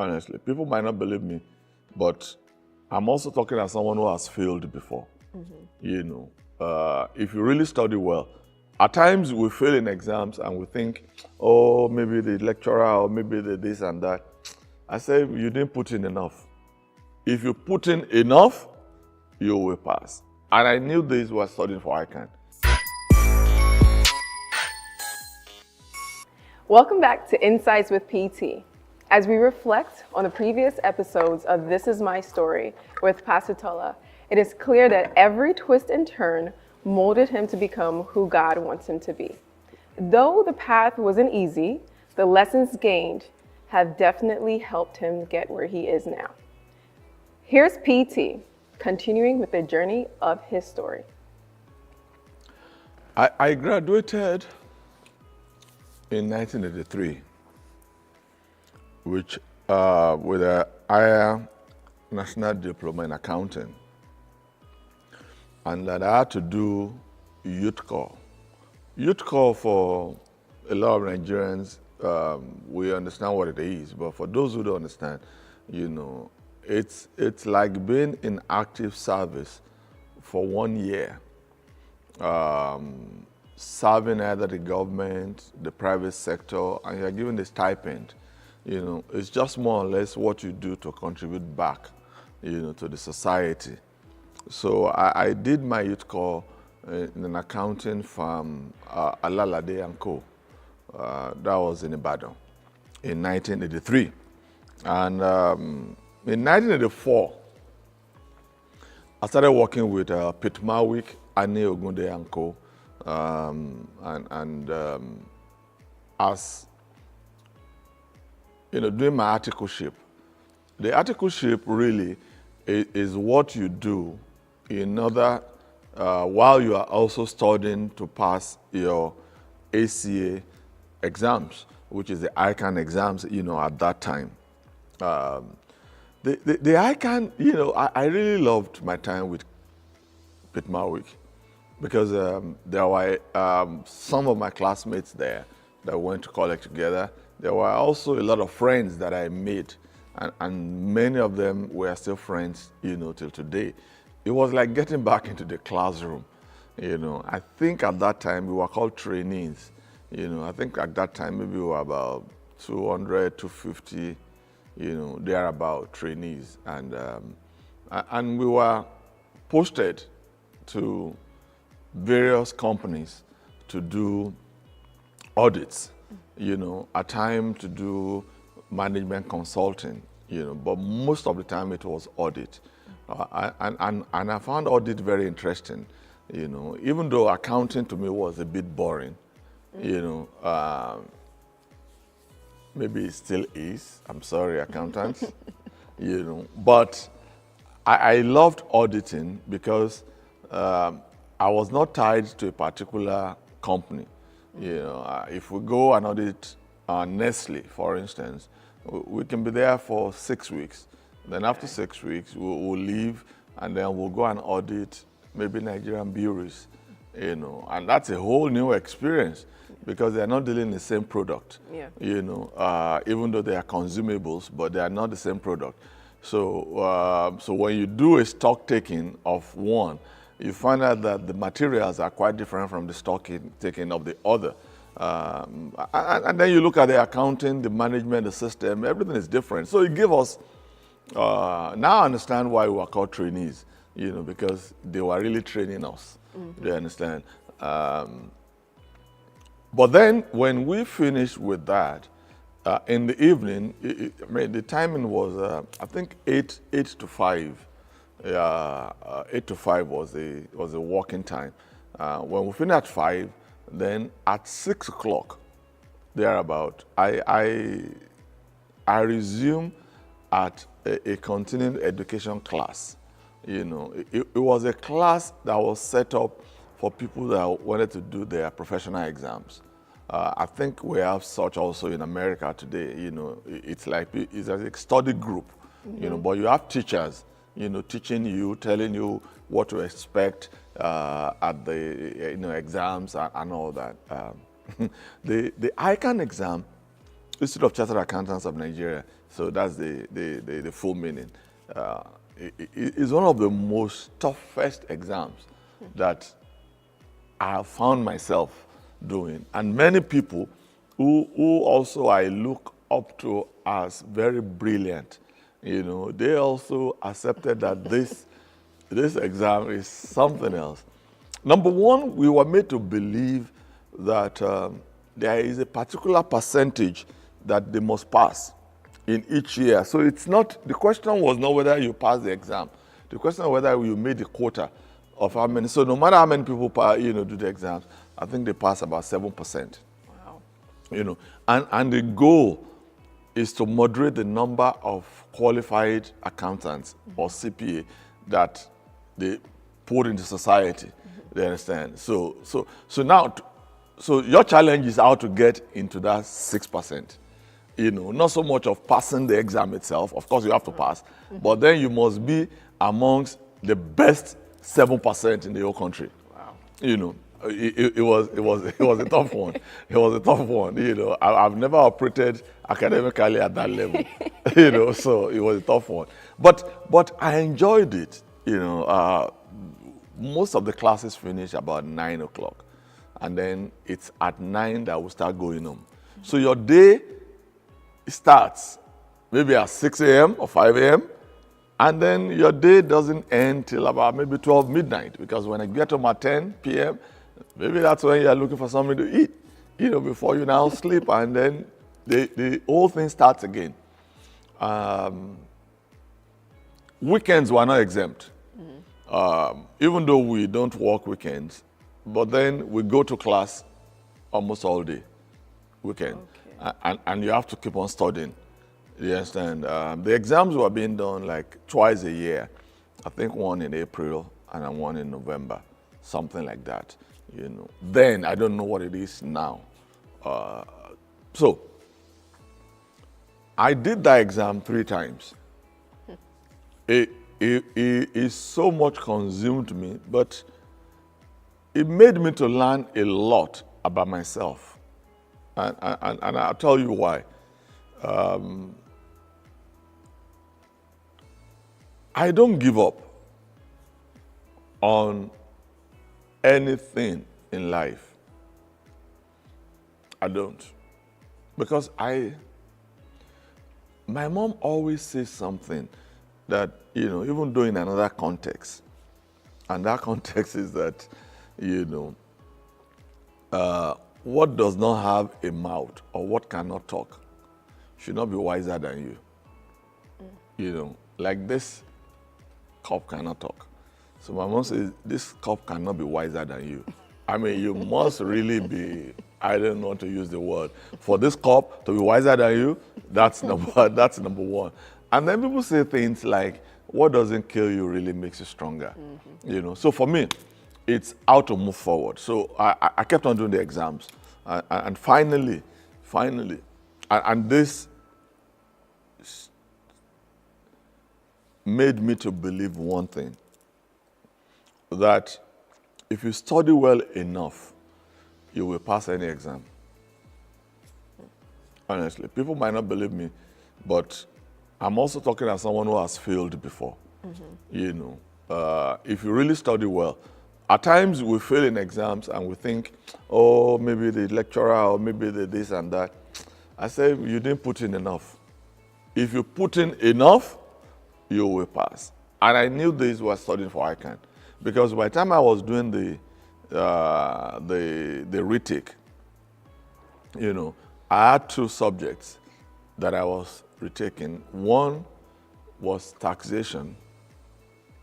honestly. People might not believe me, but I'm also talking as someone who has failed before. If you really study well, at times we fail in exams and we think, oh, maybe the lecturer or maybe the this and that. I say, you didn't put in enough. If you put in enough, you will pass. And I knew this was studying for ICANN. Welcome back to Insights with PT. As we reflect on the previous episodes of This Is My Story with Pastor Tola, it is clear that every twist and turn molded him to become who God wants him to be. Though the path wasn't easy, the lessons gained have definitely helped him get where he is now. Here's PT, continuing with the journey of his story. I graduated in 1983, which with a higher national diploma in accounting, and that I had to do youth corps. Youth corps, for a lot of Nigerians, we understand what it is, but for those who don't understand, it's like being in active service for 1 year. Serving either the government, the private sector, and you're given a stipend. It's just more or less what you do to contribute back, to the society. So I did my youth corps in an accounting firm, Alalade and Co. That was in Ibadan in 1983. And in 1984, I started working with Pete Marwick, Anne Ogunde and Co. As doing my articleship. The articleship really is what you do in order while you are also studying to pass your ACA exams, which is the ICANN exams, at that time. The ICANN, I really loved my time with Pete Marwick, because there were some of my classmates there that went to college together. There were also a lot of friends that I made, and many of them were still friends, till today. It was like getting back into the classroom. I think at that time we were called trainees. I think at that time maybe we were about 200, 250, thereabout trainees, and we were posted to various companies to do audits, at time to do management consulting, but most of the time it was audit. And I found audit very interesting, even though accounting to me was a bit boring, maybe it still is, I'm sorry, accountants, but I loved auditing because I was not tied to a particular company. If we go and audit Nestle, for instance, we can be there for 6 weeks. Then after 6 weeks, we'll leave, and then we'll go and audit maybe Nigerian breweries, and that's a whole new experience because they're not dealing the same product, even though they are consumables, but they are not the same product. So when you do a stock taking of one, you find out that the materials are quite different from the stock taking of the other. And then you look at the accounting, the management, the system, everything is different. So it gave us, now I understand why we were called trainees, because they were really training us. Do you understand? But then when we finished with that, in the evening, the timing was, I think 8 to 5. 8 to 5 was the working time. When we finished at 5, then at 6 o'clock, thereabout, I resumed at a continuing education class. It was a class that was set up for people that wanted to do their professional exams. I think we have such also in America today. It's like it's a study group. But you have teachers, teaching you, telling you what to expect at the exams and all that. The ICANN exam, Institute of Chartered Accountants of Nigeria, So that's the full meaning. It's one of the most toughest exams that I have found myself doing. And many people who also I look up to as very brilliant, they also accepted that this exam is something else. Number one, we were made to believe that there is a particular percentage that they must pass in each year. So the question was not whether you pass the exam. The question was whether you made the quota of how many. So no matter how many people do the exams, I think they pass about 7%. Wow. And the goal is to moderate the number of qualified accountants or CPA that they put into society. They understand. So now, so your challenge is how to get into that 6%. Not so much of passing the exam itself. Of course, you have to pass, but then you must be amongst the best 7% in the whole country. Wow. It was a tough one. It was a tough one. I've never operated academically at that level. So it was a tough one. But I enjoyed it. Most of the classes finish about 9 o'clock, and then it's at 9 that we start going home. So your day starts maybe at 6 a.m. or 5 a.m. and then your day doesn't end till about maybe 12 midnight, because when I get home at 10 p.m., maybe that's when you're looking for something to eat, before you now sleep, and then the whole thing starts again. Weekends were not exempt. Even though we don't work weekends, but then we go to class almost all day, weekend. Okay. And you have to keep on studying. You understand? The exams were being done like twice a year. I think one in April and one in November, something like that. Then I don't know what it is now. So I did that exam 3 times. It so much consumed me, but it made me to learn a lot about myself. And I'll tell you why. I don't give up on anything in life. I don't. Because my mom always says something that, even though in another context, and that context is that, what does not have a mouth or what cannot talk should not be wiser than you. Like this cup cannot talk. So my mom says, this cup cannot be wiser than you. I mean, you must really be, I don't know how to use the word, for this cup to be wiser than you, that's number one. And then people say things like, what doesn't kill you really makes you stronger. So for me, it's how to move forward. So I kept on doing the exams. And finally, and this made me to believe one thing, that if you study well enough, you will pass any exam. Honestly, people might not believe me, but I'm also talking as someone who has failed before. If you really study well, at times we fail in exams and we think, oh, maybe the lecturer or maybe the this and that. I say, you didn't put in enough. If you put in enough, you will pass. And I knew this was studying for ICANN, because by the time I was doing the retake, I had 2 subjects that I was retaking. One was taxation,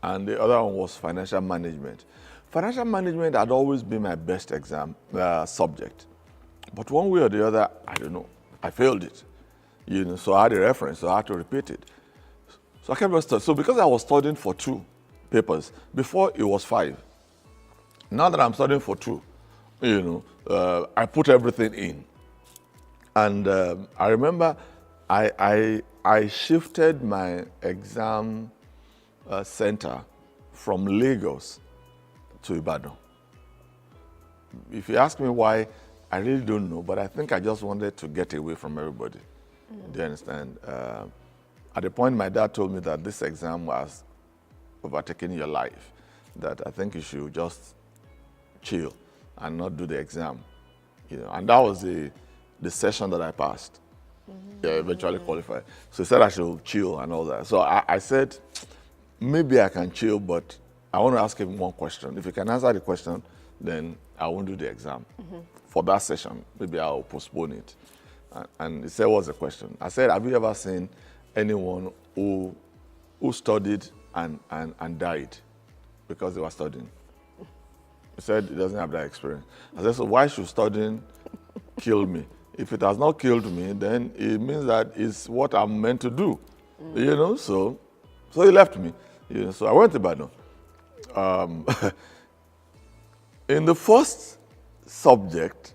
and the other one was financial management. Financial management had always been my best exam subject, but one way or the other, I don't know, I failed it. So I had a reference, so I had to repeat it. So I kept on studying. So because I was studying for 2 papers, before it was 5. Now that I'm studying for 2, I put everything in. And I remember I shifted my exam center from Lagos to Ibadan. If you ask me why, I really don't know, but I think I just wanted to get away from everybody. Do you understand? at the point my dad told me that this exam was overtaking your life, that I think you should just chill and not do the exam. And that was the session that I passed. Yeah, eventually qualified. So he said I should chill and all that. So I said, maybe I can chill, but I want to ask him one question. If he can answer the question, then I won't do the exam for that session. Maybe I'll postpone it. And he said, what's the question? I said, have you ever seen anyone who studied and died because they were studying? He said he doesn't have that experience. I said, so why should studying kill me? If it has not killed me, then it means that it's what I'm meant to do. So he left me. So I went to Ibadan. In the first subject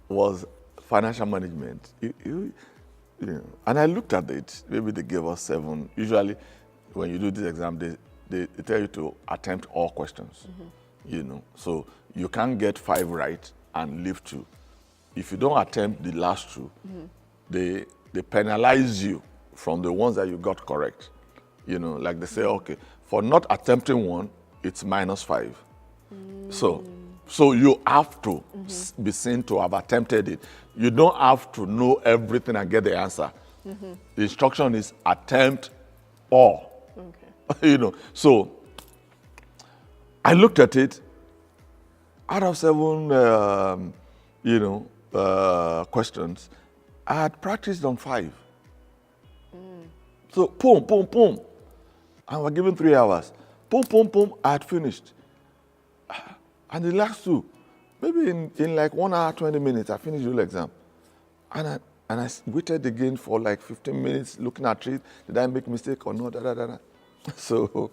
was financial management. And I looked at it. Maybe they gave us 7. Usually, when you do this exam, they tell you to attempt all questions. So you can't get 5 right and leave 2. If you don't attempt the last 2, they penalize you from the ones that you got correct. Like they say, okay, for not attempting one, it's -5. So you have to be seen to have attempted it. You don't have to know everything and get the answer. The instruction is attempt all. Okay. So I looked at it. Out of 7, questions, I had practiced on 5. So, boom, boom, boom. And we're given 3 hours. Boom, boom, boom, I had finished. And the last 2, maybe in like 1 hour, 20 minutes, I finished the whole exam. And I waited again for like 15 minutes looking at it. Did I make mistake or not? Da, da, da, da. So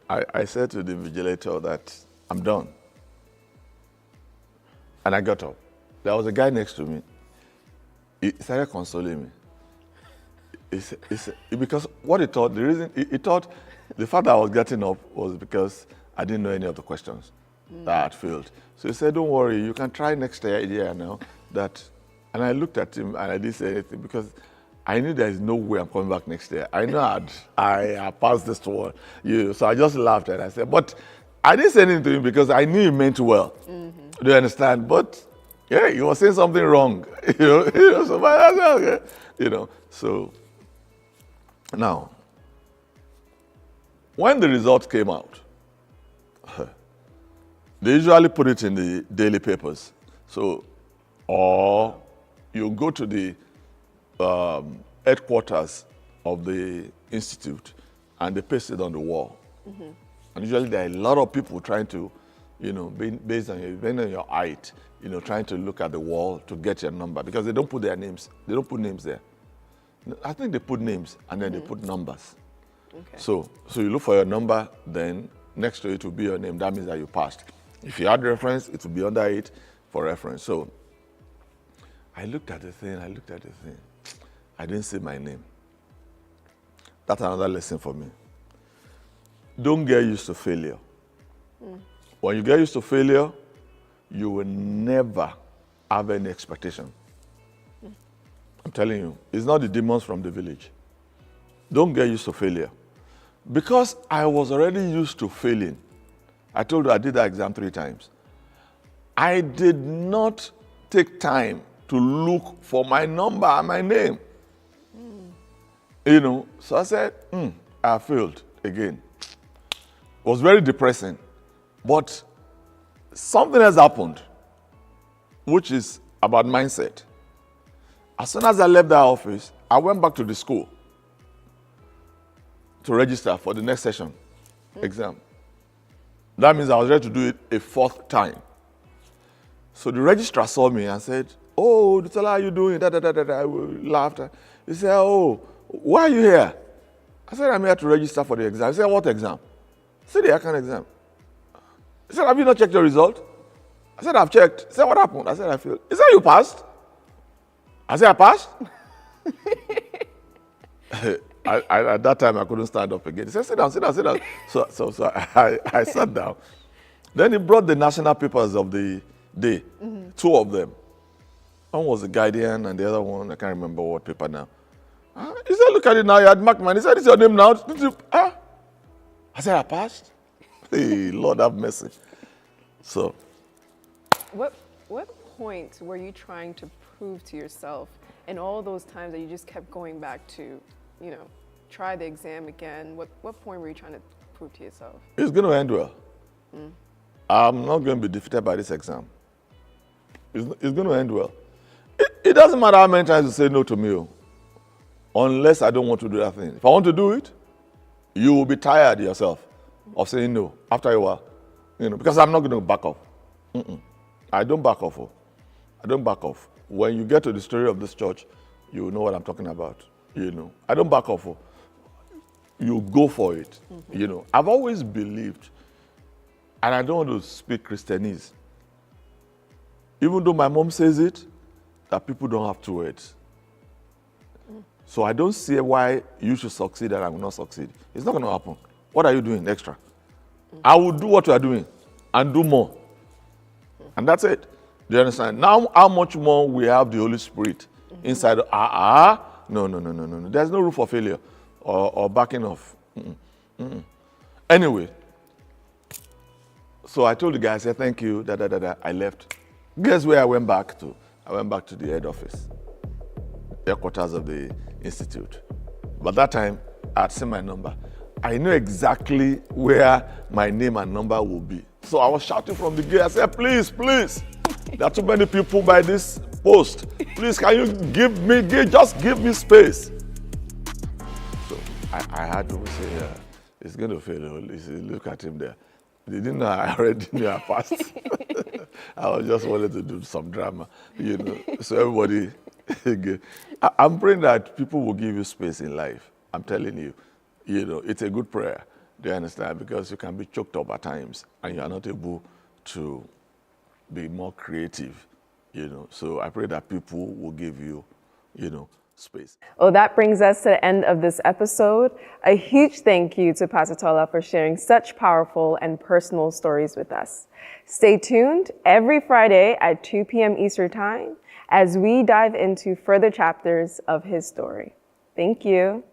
I said to the invigilator that I'm done. And I got up. There was a guy next to me. He started consoling me. Because what he thought, the reason he thought the fact that I was getting up was because I didn't know any of the questions that I had failed. So he said, don't worry, you can try next year now. And I looked at him and I didn't say anything because I knew there is no way I'm coming back next year. I know I passed this one. So I just laughed and I said, but I didn't say anything to him because I knew he meant well. Do you understand? But yeah, he was saying something wrong. So I said, okay. So now, when the results came out, they usually put it in the daily papers. So, or you go to the headquarters of the institute and they paste it on the wall. And usually there are a lot of people trying to, based on your height, trying to look at the wall to get your number because they don't put their names. They don't put names there. I think they put names and then they put numbers. Okay. So you look for your number, then next to it will be your name. That means that you passed. If you had reference, it will be under it for reference. So I looked at the thing. I didn't see my name. That's another lesson for me. Don't get used to failure. When you get used to failure, you will never have any expectation. I'm telling you, it's not the demons from the village. Don't get used to failure. Because I was already used to failing. I told you I did that exam 3 times. I did not take time to look for my number and my name. So I said, I failed again. It was very depressing. But something has happened, which is about mindset. As soon as I left that office, I went back to the school to register for the next session exam. That means I was ready to do it a 4th time. So the registrar saw me and said, oh, Odutola, how are you doing? I laughed. He said, oh, why are you here? I said, I'm here to register for the exam. He said, what exam? I said, the account exam. He said, have you not checked your result? I said, I've checked. He said, what happened? I said, I failed. He said, you passed? I said, I passed? At that time, I couldn't stand up again. He said, sit down. So I sat down. Then he brought the national papers of the day, 2 of them. One was the Guardian and the other one, I can't remember what paper now. He said, look at it now, you had marked mine. He said, it's your name now. I said, I passed? Hey, Lord have mercy. So. What point were you trying to prove to yourself in all those times that you just kept going back to, try the exam again? What point were you trying to prove to yourself? It's going to end well. I'm not going to be defeated by this exam. It's going to end well. It doesn't matter how many times you say no to me, unless I don't want to do that thing. If I want to do it, you will be tired yourself of saying no after a while, because I'm not going to back off. I don't back off. I don't back off. When you get to the story of this church, you will know what I'm talking about. I don't back off. You go for it. I've always believed, and I don't want to speak Christianese, even though my mom says it, that people don't have two words. So I don't see why you should succeed and I will not succeed. It's not going to happen. What are you doing extra? I will do what you are doing and do more. And that's it. Do you understand? Now, how much more we have the Holy Spirit inside? No. There's no room for failure or backing off. Anyway, so I told the guy, I said, thank you, I left. Guess where I went back to? I went back to the head office, headquarters of the institute. But that time, I had seen my number. I knew exactly where my name and number would be. So I was shouting from the gate. I said, please, there are too many people by this post. Please, can you just give me space? So I had to say, yeah, it's going to fail. Look at him there. They didn't know I already knew I passed. I was just wanted to do some drama, So everybody, I'm praying that people will give you space in life. I'm telling you, it's a good prayer. Do you understand? Because you can be choked up at times and you are not able to be more creative, So I pray that people will give you, space. Well, that brings us to the end of this episode. A huge thank you to Pastor Tola for sharing such powerful and personal stories with us. Stay tuned every Friday at 2 p.m. Eastern Time as we dive into further chapters of his story. Thank you.